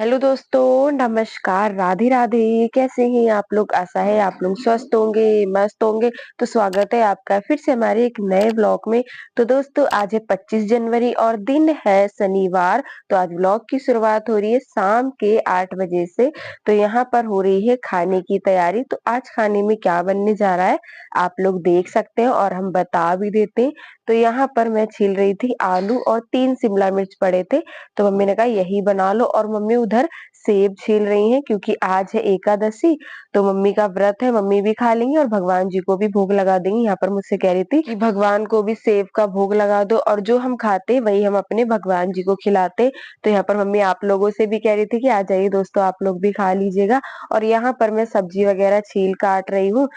Hello दोस्तों, नमस्कार, राधे राधे। कैसे हैं आप लोग? आशा है आप लोग स्वस्थ होंगे, मस्त होंगे। तो स्वागत है आपका फिर से हमारे एक नए ब्लॉग में। तो दोस्तों आज है 25 जनवरी और दिन है शनिवार। तो आज ब्लॉग की शुरुआत हो रही है शाम के 8 बजे से। तो यहाँ पर हो रही है खाने की तैयारी। तो आज खाने में क्या बनने जा रहा है आप लोग देख सकते हैं और हम बता भी देते हैं। तो यहाँ पर मैं छील रही थी आलू और 3 शिमला मिर्च पड़े थे। तो मम्मी ने कहा यही बना लो और मम्मी उधर सेब छील रही हैं क्योंकि आज है एकादशी। तो मम्मी का व्रत है, मम्मी भी खा लेंगी और भगवान जी को भी भोग लगा देंगी। यहाँ पर मुझसे कह रही थी कि भगवान को भी सेब का भोग लगा दो और जो हम खाते वही हम अपने भगवान जी को खिलाते। तो यहाँ पर मम्मी आप लोगों से भी कह रही थी कि आ जाइए दोस्तों, आप लोग भी खा लीजिएगा। और यहाँ पर मैं सब्जी वगैरह छील काट रही हूँ।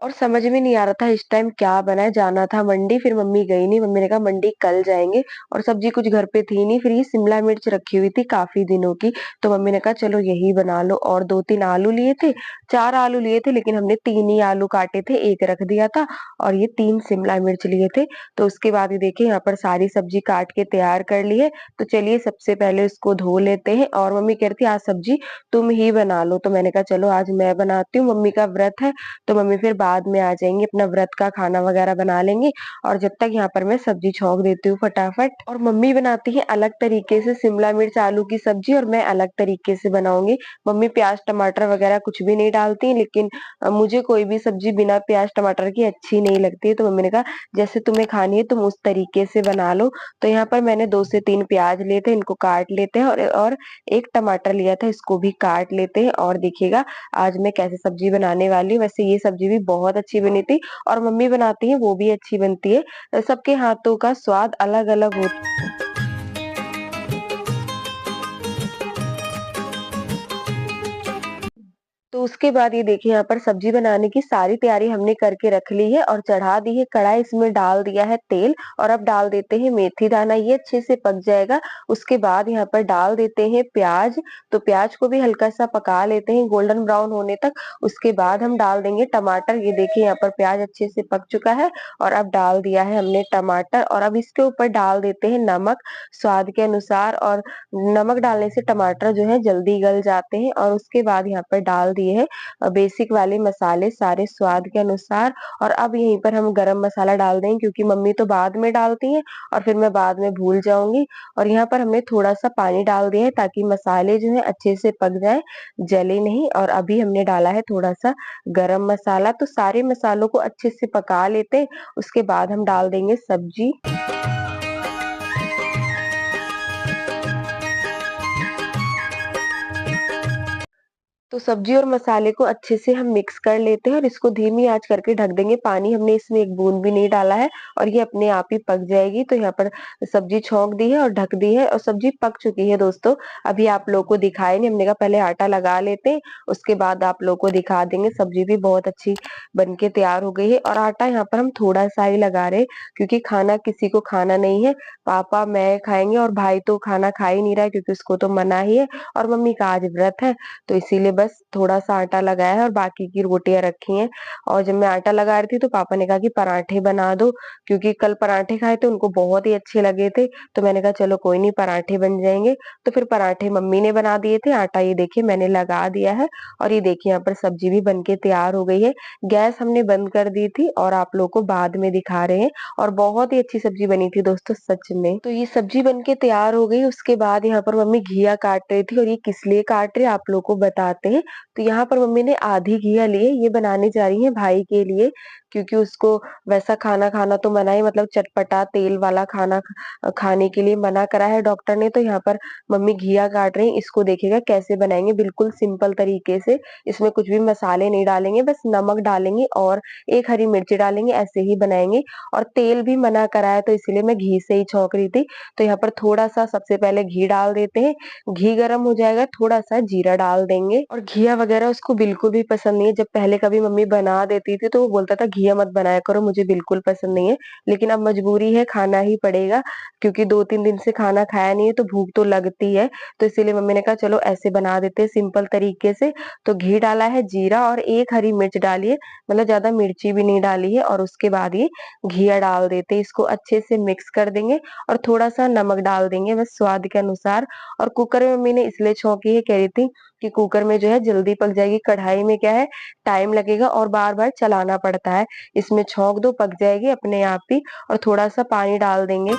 और समझ में नहीं आ रहा था इस टाइम क्या बनाए। जाना था मंडी, फिर मम्मी गई नहीं। मम्मी ने कहा मंडी कल जाएंगे। और सब्जी कुछ घर पे थी नहीं, फिर ये शिमला मिर्च रखी हुई थी काफी दिनों की। तो मम्मी ने कहा चलो यही बना लो। और 2-3 आलू लिए थे, 4 आलू लिए थे, लेकिन हमने 3 ही आलू काटे थे, एक रख दिया था। और ये 3 शिमला मिर्च लिए थे। तो उसके बाद ये देखिए यहाँ पर सारी सब्जी काट के तैयार कर ली है। तो चलिए सबसे पहले इसको धो लेते हैं। और मम्मी कह रही थी आज सब्जी तुम ही बना लो। तो मैंने कहा चलो आज मैं बनाती हूँ, मम्मी का व्रत है। तो मम्मी फिर बाद में आ जाएंगी, अपना व्रत का खाना वगैरह बना लेंगे। और जब तक यहाँ पर मैं सब्जी छौंक देती हूँ फटाफट। और मम्मी बनाती है अलग तरीके से शिमला मिर्च आलू की सब्जी और मैं अलग तरीके से बनाऊंगी। मम्मी प्याज टमाटर वगैरह कुछ भी नहीं डालती है, लेकिन मुझे कोई भी सब्जी बिना प्याज टमाटर की अच्छी नहीं लगती है। तो मम्मी ने कहा जैसे तुम्हें खानी है तुम उस तरीके से बना लो। तो यहाँ पर मैंने 2 से 3 प्याज लिए थे, इनको काट लेते हैं। और एक टमाटर लिया था, इसको भी काट लेते हैं। और देखिएगा आज मैं कैसे सब्जी बनाने वाली हूँ। वैसे ये सब्जी भी बहुत अच्छी बनी थी और मम्मी बनाती है वो भी अच्छी बनती है। सबके हाथों का स्वाद अलग अलग होता है। तो उसके बाद ये देखिए यहाँ पर सब्जी बनाने की सारी तैयारी हमने करके रख ली है और चढ़ा दी है कढ़ाई। इसमें डाल दिया है तेल और अब डाल देते हैं मेथी दाना, ये अच्छे से पक जाएगा। उसके बाद यहाँ पर डाल देते हैं प्याज। तो प्याज को भी हल्का सा पका लेते हैं गोल्डन ब्राउन होने तक। उसके बाद हम डाल देंगे टमाटर। ये देखिए यहाँ पर प्याज अच्छे से पक चुका है और अब डाल दिया है हमने टमाटर। और अब इसके ऊपर डाल देते हैं नमक स्वाद के अनुसार। और नमक डालने से टमाटर जो है जल्दी गल जाते हैं। और उसके बाद यहाँ पर डाल दिए हैं बेसिक वाले मसाले सारे स्वाद के अनुसार। और अब यहीं पर हम गरम मसाला डाल देंगे क्योंकि मम्मी तो बाद में डालती हैं और फिर मैं बाद में भूल जाऊंगी। और यहाँ पर हमने थोड़ा सा पानी डाल दिया है ताकि मसाले जो है अच्छे से पक जाए, जले नहीं। और अभी हमने डाला है थोड़ा सा गरम मसाला। तो सारे मसालों को अच्छे से पका लेते हैं। उसके बाद हम डाल देंगे सब्जी। तो सब्जी और मसाले को अच्छे से हम मिक्स कर लेते हैं और इसको धीमी आंच करके ढक देंगे। पानी हमने इसमें एक बूंद भी नहीं डाला है और ये अपने आप ही पक जाएगी। तो यहाँ पर सब्जी छौंक दी है और ढक दी है और सब्जी पक चुकी है दोस्तों। अभी आप लोगों को दिखाए नहीं, हमने कहा पहले आटा लगा लेते हैं, उसके बाद आप लोगों को दिखा देंगे। सब्जी भी बहुत अच्छी बन के तैयार हो गई है। और आटा यहाँ पर हम थोड़ा सा ही लगा रहे हैं क्योंकि खाना किसी को खाना नहीं है। पापा मैं खाएंगे और भाई तो खाना खा ही नहीं रहा है क्योंकि उसको तो मना ही है और मम्मी का आज व्रत है। तो इसीलिए बस थोड़ा सा आटा लगाया है और बाकी की रोटियां रखी हैं। और जब मैं आटा लगा रही थी तो पापा ने कहा कि पराठे बना दो, क्योंकि कल पराठे खाए थे, उनको बहुत ही अच्छे लगे थे। तो मैंने कहा चलो कोई नहीं, पराठे बन जाएंगे। तो फिर पराठे मम्मी ने बना दिए थे। आटा ये देखिए मैंने लगा दिया है। और ये देखिए यहाँ पर सब्जी भी बन के तैयार हो गई है। गैस हमने बंद कर दी थी और आप लोगों को बाद में दिखा रहे हैं। और बहुत ही अच्छी सब्जी बनी थी दोस्तों सच में। तो ये सब्जी बन के तैयार हो गई। उसके बाद यहाँ पर मम्मी घिया काट रही थी और ये किस लिए काट रही है आप लोगों को बताते हैं। तो यहाँ पर मम्मी ने आधी घिया लिए, ये बनाने जा रही है भाई के लिए, क्योंकि उसको वैसा खाना खाना तो मना ही, मतलब चटपटा तेल वाला खाना खाने के लिए मना करा है डॉक्टर ने। तो यहाँ पर मम्मी घिया काट रही है। इसको देखिएगा कैसे बनाएंगे, बिल्कुल सिंपल तरीके से। इसमें कुछ भी मसाले नहीं डालेंगे, बस नमक डालेंगे और एक हरी मिर्ची डालेंगे, ऐसे ही बनाएंगे। और तेल भी मना करा है तो इसलिए मैं घी से ही छौंक रही थी। तो यहाँ पर थोड़ा सा सबसे पहले घी डाल देते हैं। घी गर्म हो जाएगा, थोड़ा सा जीरा डाल देंगे और घिया वगैरह उसको बिल्कुल भी पसंद नहीं है। जब पहले कभी मम्मी बना देती थी तो वो बोलता था घिया मत बनाया करो, मुझे बिल्कुल पसंद नहीं है। लेकिन अब मजबूरी है, खाना ही पड़ेगा क्योंकि 2-3 दिन से खाना खाया नहीं है तो भूख तो लगती है। तो इसीलिए मम्मी ने कहा चलो ऐसे बना देते हैं सिंपल तरीके से। तो घी डाला है, जीरा और 1 हरी मिर्च डाली है, मतलब ज़्यादा मिर्ची भी नहीं डाली है और उसके बाद ये घिया डाल देते हैं। इसको अच्छे से मिक्स कर देंगे और थोड़ा-सा नमक डाल देंगे बस स्वाद के अनुसार। और कुकर में मम्मी ने इसलिए छौंकी है, कह रही थी कि कुकर में जो है जल्दी पक जाएगी, कढ़ाई में क्या है टाइम लगेगा और बार-बार चलाना पड़ता है। इसमें छौंक दो पक जाएगी अपने आप ही और थोड़ा-सा पानी डाल देंगे।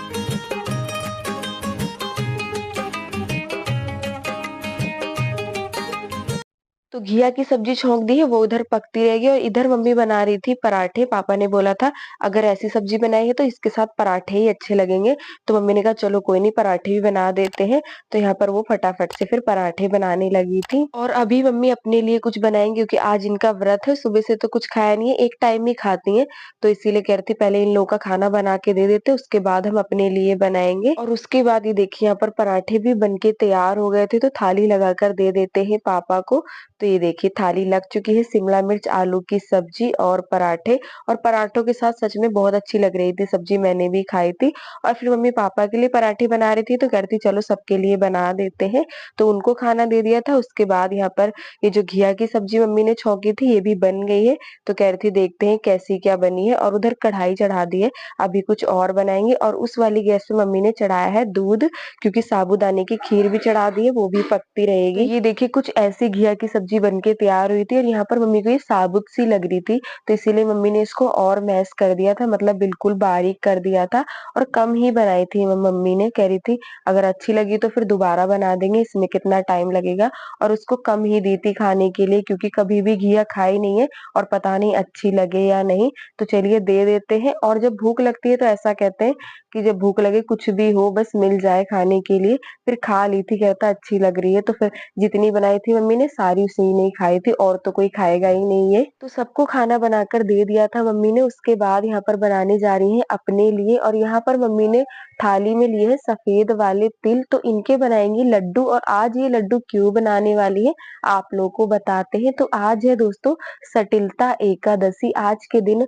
तो घिया की सब्जी छौंक दी है, वो उधर पकती रहेगी और इधर मम्मी बना रही थी पराठे। पापा ने बोला था अगर ऐसी सब्जी बनाई है तो इसके साथ पराठे ही अच्छे लगेंगे। तो मम्मी ने कहा चलो कोई नहीं पराठे भी बना देते हैं। तो यहाँ पर वो फटाफट से फिर पराठे बनाने लगी थी। और अभी मम्मी अपने लिए कुछ बनाएँगी क्योंकि आज इनका व्रत है, सुबह से तो कुछ खाया नहीं है, एक टाइम ही खाती हैं। तो इसीलिए कह रही थी पहले इन लोगों का खाना बना के दे देते, उसके बाद हम अपने लिए बनाएँगे। और उसके बाद ये देखिए यहाँ पर पराठे भी बन के तैयार हो गए थे, तो थाली लगाकर दे देते हैं पापा को। तो ये देखिए थाली लग चुकी है, शिमला मिर्च, आलू की सब्जी और पराठे। और पराठों के साथ सच में बहुत अच्छी लग रही थी सब्जी, मैंने भी खाई थी। और फिर मम्मी पापा के लिए पराठे बना रही थी तो कह रही थी चलो सबके लिए बना देते हैं। तो उनको खाना दे दिया था। उसके बाद यहाँ पर ये जो घिया की सब्जी मम्मी ने छौंकी थी ये भी बन गई है। तो कह रही थी देखते हैं कैसी क्या बनी है। और उधर कढ़ाई चढ़ा दी है, अभी कुछ और बनाएंगे। और उस वाली गैस पे मम्मी ने चढ़ाया है दूध, क्योंकि साबूदाने की खीर भी चढ़ा दी है, वो भी पकती रहेगी। तो ये देखिए कुछ ऐसी घिया की सब्जी बन के तैयार हुई थी और यहाँ पर मम्मी को ये साबुत सी लग रही थी, तो इसीलिए मम्मी ने इसको और मैश कर दिया था, मतलब बिल्कुल बारीक कर दिया था। और कम ही बनाई थी मम्मी ने, कह रही थी अगर अच्छी लगी तो फिर दोबारा बना देंगे, इसमें कितना टाइम लगेगा। और उसको कम ही दी थी खाने के लिए क्योंकि कभी भी घिया खाई नहीं है और पता नहीं अच्छी लगे या नहीं। तो चलिए दे देते हैं। और जब भूख लगती है तो ऐसा कहते हैं कि जब भूख लगे कुछ भी हो बस मिल जाए खाने के लिए। फिर खा ली थी, कहता अच्छी लग रही है। तो फिर जितनी बनाई थी मम्मी ने सारी उसी ने ही खाई थी और तो कोई खाएगा ही नहीं ये। तो सबको खाना बनाकर दे दिया था मम्मी ने। उसके बाद यहाँ पर बनाने जा रही हैं अपने लिए। और यहाँ पर मम्मी ने थाली में लिए हैं सफेद वाले तिल, तो इनके बनाएंगी लड्डू। और आज ये लड्डू क्यों बनाने वाली है आप लोगों को बताते हैं। तो आज है दोस्तों सटिलता एकादशी। आज के दिन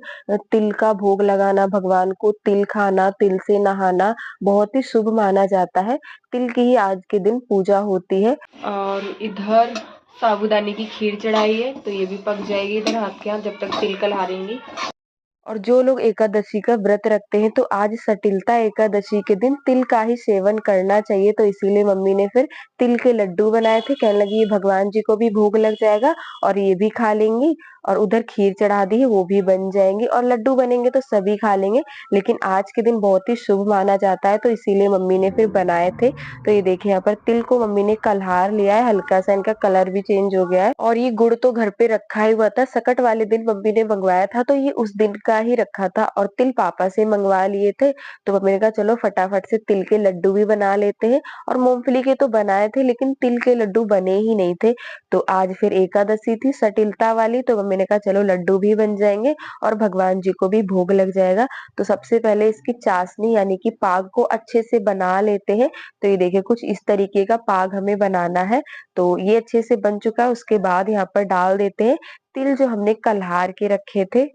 तिल का भोग लगाना भगवान को, तिल खाना, तिल से नहाना बहुत ही शुभ माना जाता है। तिल की ही आज के दिन पूजा होती है। और इधर साबूदाने की खीर चढ़ाई है तो ये भी पक जाएगी इधर हाथ के हाथ जब तक तिल कलहारेंगी। और जो लोग एकादशी का व्रत रखते हैं तो आज सटिलता एकादशी के दिन तिल का ही सेवन करना चाहिए। तो इसीलिए मम्मी ने फिर तिल के लड्डू बनाए थे, कहने लगी ये भगवान जी को भी भोग लग जाएगा और ये भी खा लेंगी। और उधर खीर चढ़ा दी है वो भी बन जाएंगी और लड्डू बनेंगे तो सभी खा लेंगे। लेकिन आज के दिन बहुत ही शुभ माना जाता है तो इसीलिए मम्मी ने फिर बनाए थे। तो ये देखिए यहाँ पर तिल को मम्मी ने कल्हार लिया है, हल्का सा इनका कलर भी चेंज हो गया है। और ये गुड़ तो घर पे रखा ही हुआ था, सकट वाले दिन मम्मी ने मंगवाया था तो ये उस दिन का ही रखा था। और तिल पापा से मंगवा लिए थे तो मम्मी ने कहा चलो फटाफट से तिल के लड्डू भी बना लेते हैं। और मूंगफली के तो बनाए थे लेकिन तिल के लड्डू बने ही नहीं थे। तो आज फिर एकादशी थी सटिलता वाली तो मम्मी ने कहा चलो लड्डू भी बन जाएंगे और भगवान जी को भी भोग लग जाएगा। तो सबसे पहले इसकी चाशनी यानी कि पाग को अच्छे से बना लेते हैं। तो ये देखिए कुछ इस तरीके का पाग हमें बनाना है। तो ये अच्छे से बन चुका है। उसके बाद यहाँ पर डाल देते हैं तिल जो हमने कल्हार के रखे थे।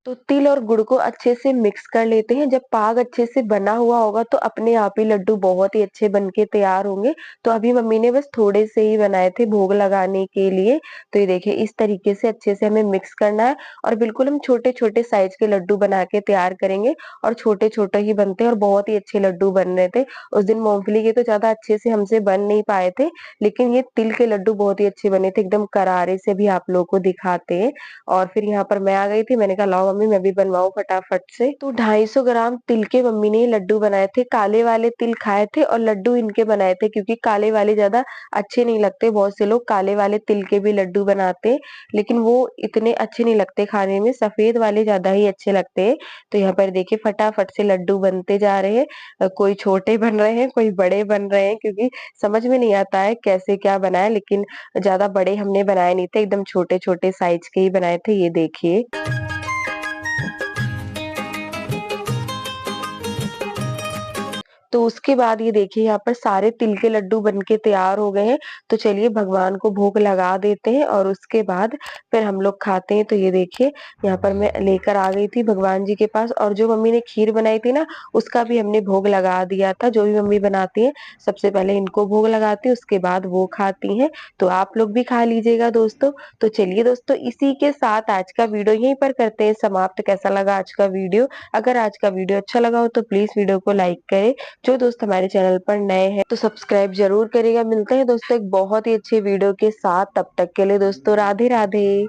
तो तिल और गुड़ को अच्छे से मिक्स कर लेते हैं। जब पाग अच्छे से बना हुआ होगा तो अपने आप ही लड्डू बहुत ही अच्छे बन के तैयार होंगे। तो अभी मम्मी ने बस थोड़े से ही बनाए थे भोग लगाने के लिए। तो ये देखिए इस तरीके से अच्छे से हमें मिक्स करना है और बिल्कुल हम छोटे-छोटे साइज के लड्डू बना के तैयार करेंगे। और छोटे-छोटे ही बनते हैं और बहुत ही अच्छे लड्डू बन रहे थे। उस दिन मूँगफली के तो ज़्यादा अच्छे से हमसे बन नहीं पाए थे, लेकिन ये तिल के लड्डू बहुत ही अच्छे बने थे, एकदम करारे से। भी आप लोगों को दिखाते हैं। और फिर यहाँ पर मैं आ गई थी, मैंने कहा लाओ मम्मी मैं भी बनवाऊँ फटाफट से। तो 250 ग्राम तिल के मम्मी ने लड्डू बनाए थे। काले वाले तिल खाए थे और लड्डू इनके बनाए थे क्योंकि काले वाले ज़्यादा अच्छे नहीं लगते। बहुत से लोग काले वाले तिल के भी लड्डू बनाते हैं, लेकिन वो इतने अच्छे नहीं लगते खाने में, सफ़ेद वाले ज़्यादा ही अच्छे लगते हैं। तो यहाँ पर देखिए फटाफट से लड्डू बनते जा रहे हैं। कोई छोटे बन रहे हैं, कोई बड़े बन रहे हैं क्योंकि समझ में नहीं आता है कैसे क्या बनाएँ, लेकिन ज़्यादा बड़े हमने बनाए नहीं थे, एकदम छोटे-छोटे साइज़ के ही बनाए थे, ये देखिए। तो उसके बाद ये देखिए यहाँ पर सारे तिल के लड्डू बन के तैयार हो गए हैं। तो चलिए भगवान को भोग लगा देते हैं और उसके बाद फिर हम लोग खाते हैं। तो ये देखिए यहाँ पर मैं लेकर आ गई थी भगवान जी के पास, और जो मम्मी ने खीर बनाई थी ना, उसका भी हमने भोग लगा दिया था। जो भी मम्मी बनाती हैं सबसे पहले इनको भोग लगाती हैं, उसके बाद वो खाती हैं। तो आप लोग भी खा लीजिएगा दोस्तों। तो चलिए दोस्तों, इसी के साथ आज का वीडियो यहीं पर करते हैं समाप्त। कैसा लगा आज का वीडियो? अगर आज का वीडियो अच्छा लगा हो तो प्लीज वीडियो को लाइक करें। जो दोस्त हमारे चैनल पर नए हैं तो सब्सक्राइब जरूर करेगा। मिलते हैं दोस्तों एक बहुत ही अच्छे वीडियो के साथ, तब तक के लिए दोस्तों राधे राधे।